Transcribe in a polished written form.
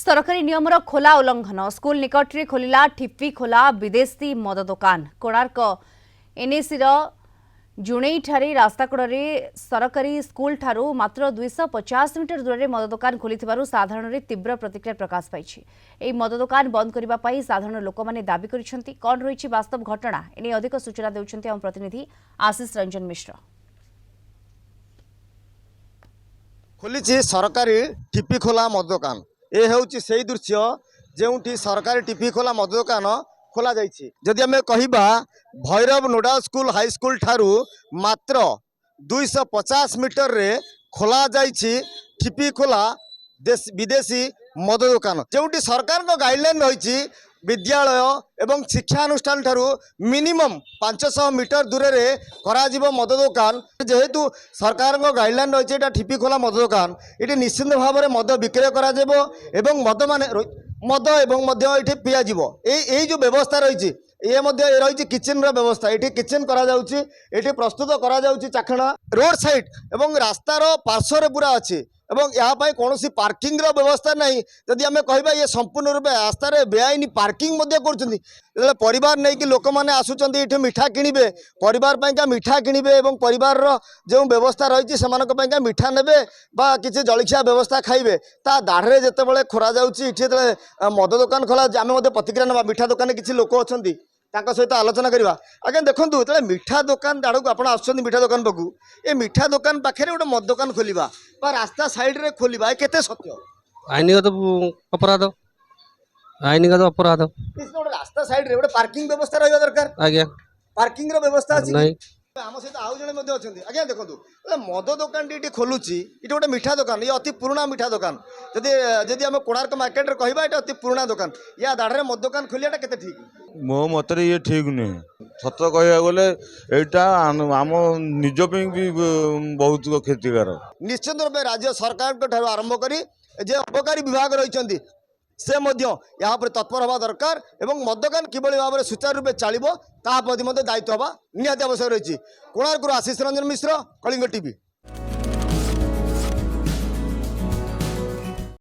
सरकारी नियमर खोला उल्लंघन स्कूल निकट में खोलिला ठिप्पी खोला विदेशी मद दुकान कोणार्क एनएसीर जुणेईठारे रास्ताकड़े सरकारी स्कूल ठारू मात्र 250 मीटर दूर में मद दुकान खोली साधारण तीव्र प्रतिक्रिया प्रकाश पाई मद दुकान बंद करने साधारण लोक मैंने दाबी कर कौन रही वास्तव घटना एने अधिक सूचना देउछन्ति आम प्रतिनिधि आशीष रंजन मिश्र। खोली सरकारी टिपी खोला मद दुकान ए हूँ से दृश्य जो सरकारी टिपी खोला मद दुकान खोल जदि आम कहिबा भैरव नोडा स्कूल हाई स्कूल ठारू मात्र 250 मीटर रे खोला जाइछि टिपी खोला विदेशी मद दुकान जो सरकार गाइडलाइन रही विद्यालय एवं शिक्षानुष्ठान ठारू मिनिमम 500 मीटर दूर रे करा मद दुकान जेहेतु सरकार गाइडलाइन रही है ठिपी खोला मद दुकान ये निश्चित भाव में मद विक्रय करा मद माने मद ये पिया जो व्यवस्था रही ये रही किचेन व्यवस्था ये किचेन ये प्रस्तुत करा चाखणा रोड साइड एवं रास्तार पार्श्वर पूरा अच्छी यहाँ कौन पार्किंग व्यवस्था नहीं जदि आम कह ये संपूर्ण रूपे रास्ता बेआईन पार्किंग कर परिवार नहीं कि लोक मैंने आसुँच ये मिठा किणवे परिवार मिठा किणवे और परिवार जो व्यवस्था रही से मिठा ने किसी जलखिया व्यवस्था खाइबे ता दाढ़े जिते खोरा जाए मद दुकान खोला आम प्रतिक्रिया ना मिठा दुकान किसी लोक अच्छा सहित आलोचना करवा आगे देखो जो मिठा दुकान आड़ को आप मिठा दुकान पाखु ये मिठा दुकान पाखे गोटे मद दुकान खोलिबा रास्ता साइड रे खोलिबा केते सत्य आईनगत अपराध आईनगत अपराध रास्ता साइड रे गोटे पार्किंग व्यवस्था रहा दरकार आज्ञा पार्किंग व्यवस्था अछि नहीं आम सहित आउ जने आज्ञा देखो मद दुकान ये खोलुची ये गोटे मिठा दुकान ये अति पुराना मिठा दुकान जदि आम कोणार्क मार्केट रे कहबा ये अति पुराना दुकान या दाढ़े मद दुकान खोलियाटा केते ठीक मो मत ये ठीक नुहे सत कह गले यहाँ आम निज भी बहुत क्षतिकार निश्चित रूप राज्य सरकार आरंभ करी जे अबकारी विभाग रही से यहाँ पर तत्पर हवा दरकार एवं मदकान किभली भाव में सुचारू रूपे चलो दायित्व हवा निहाती आवश्यक रही कोणार्क आशीष रंजन मिश्र कलिंग टीवी।